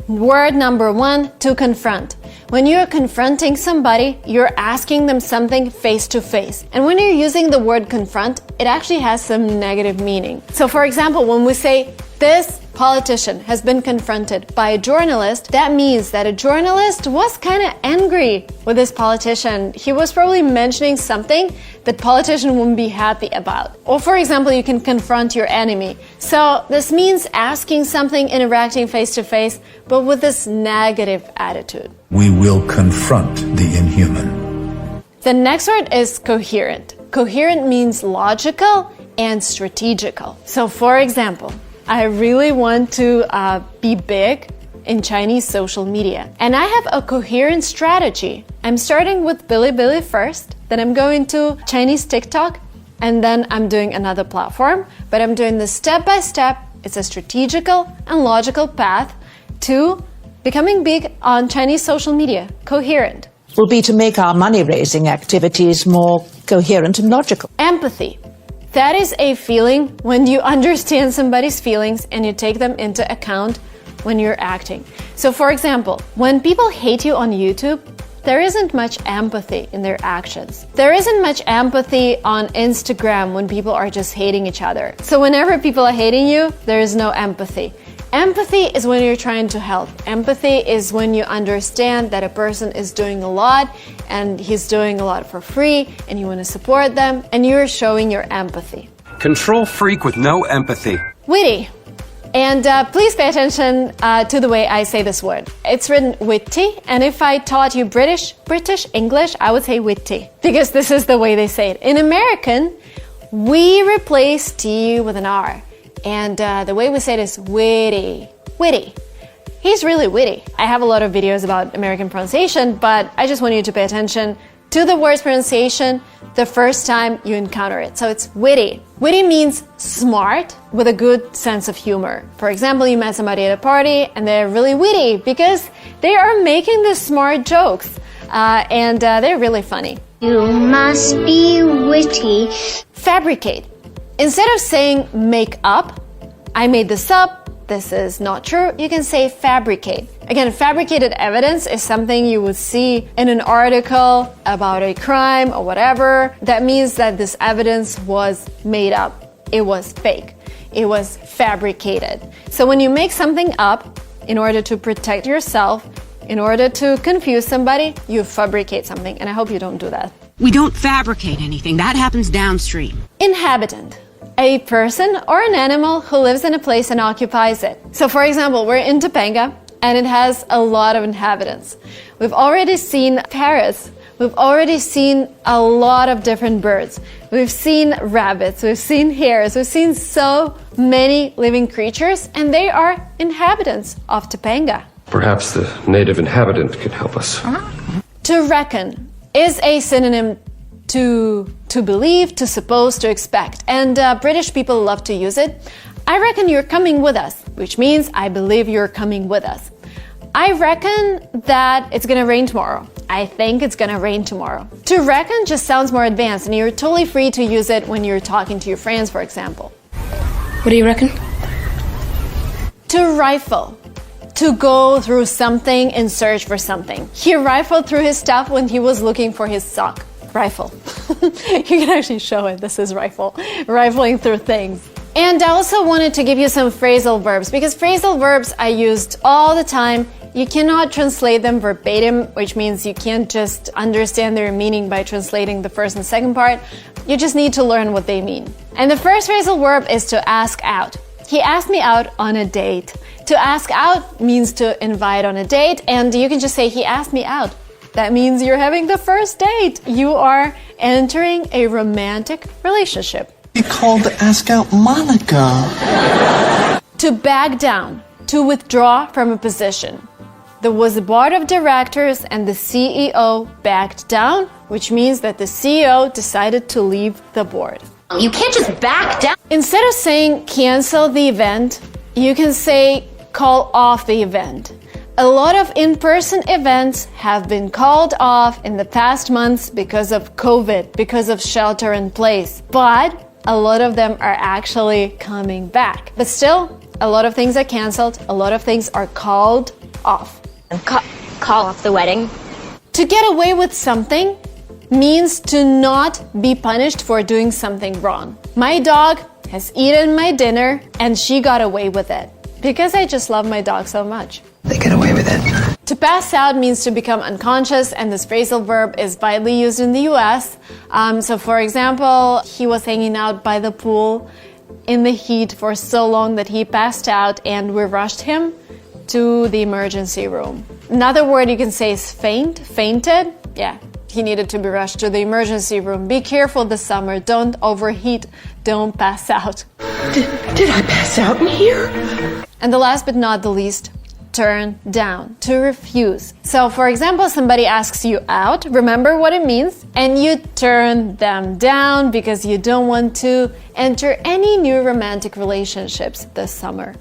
Word number 1, to confront. When you're confronting somebody, you're asking them something face to face. And when you're using the word confront, it actually has some negative meaning. So for example, when we say, this politician has been confronted by a journalist, that means that a journalist was kind of angry with this politician. He was probably mentioning something that politician wouldn't be happy about. Or for example, you can confront your enemy. So this means asking something, interacting face to face, but with this negative attitude. We will confront the inhuman. The next word is coherent. Coherent means logical and strategical. So for example, I really want to be big in Chinese social media. And I have a coherent strategy. I'm starting with Bilibili first, then I'm going to Chinese TikTok, and then I'm doing another platform. But I'm doing this step by step. It's a strategical and logical path to becoming big on Chinese social media. Coherent. Will be to make our money-raising activities more coherent and logical. Empathy. That is a feeling when you understand somebody's feelings and you take them into account when you're acting. So for example, when people hate you on YouTube, there isn't much empathy in their actions. There isn't much empathy on Instagram when people are just hating each other. So whenever people are hating you, there is no empathy. Empathy is when you're trying to help. Empathy is when you understand that a person is doing a lot and he's doing a lot for free and you want to support them and you're showing your empathy. Control freak with no empathy. Witty. And please pay attention to the way I say this word. It's written witty, and if I taught you British English, I would say witty, because this is the way they say it. In American, we replace T with an R. And the way we say it is witty. Witty. He's really witty. I have a lot of videos about American pronunciation, but I just want you to pay attention to the word's pronunciation the first time you encounter it. So it's witty. Witty means smart with a good sense of humor. For example, you met somebody at a party and they're really witty because they are making the smart jokes and they're really funny. You must be witty. Fabricate. Instead of saying make up, I made this up, this is not true, you can say fabricate. Again, fabricated evidence is something you would see in an article about a crime or whatever. That means that this evidence was made up. It was fake. It was fabricated. So when you make something up in order to protect yourself, in order to confuse somebody, you fabricate something. And I hope you don't do that. We don't fabricate anything. That happens downstream. Inhabitant. A person or an animal who lives in a place and occupies it. So for example, we're in Topanga and it has a lot of inhabitants. We've already seen parrots. We've already seen a lot of different birds. We've seen rabbits. We've seen hares. We've seen so many living creatures, and they are inhabitants of Topanga. Perhaps the native inhabitant can help us. To reckon is a synonym to believe, to suppose, to expect. And British people love to use it. I reckon you're coming with us, which means I believe you're coming with us. I reckon that it's gonna rain tomorrow. I think it's gonna rain tomorrow. To reckon just sounds more advanced, and you're totally free to use it when you're talking to your friends, for example. What do you reckon? To rifle. To go through something in search for something. He rifled through his stuff when he was looking for his sock. Rifle. You can actually show it. This is rifle. Rifling through things. And I also wanted to give you some phrasal verbs, because phrasal verbs I used all the time. You cannot translate them verbatim, which means you can't just understand their meaning by translating the first and second part. You just need to learn what they mean. And the first phrasal verb is to ask out. He asked me out on a date. To ask out means to invite on a date, and you can just say he asked me out. That means you're having the first date. You are entering a romantic relationship. You called to ask out Monica. To back down, to withdraw from a position. There was a board of directors and the CEO backed down, which means that the CEO decided to leave the board. You can't just back down. Instead of saying cancel the event, you can say call off the event. A lot of in-person events have been called off in the past months because of COVID, because of shelter in place. But a lot of them are actually coming back. But still, a lot of things are canceled, a lot of things are called off. Call off the wedding. To get away with something means to not be punished for doing something wrong. My dog has eaten my dinner and she got away with it because I just love my dog so much. They get away with it. To pass out means to become unconscious, and this phrasal verb is widely used in the US. So for example, he was hanging out by the pool in the heat for so long that he passed out and we rushed him to the emergency room. Another word you can say is fainted. Yeah, he needed to be rushed to the emergency room. Be careful this summer. Don't overheat. Don't pass out. Did I pass out in here? And the last but not the least, turn down, to refuse. So for example, somebody asks you out, remember what it means, and you turn them down because you don't want to enter any new romantic relationships this summer.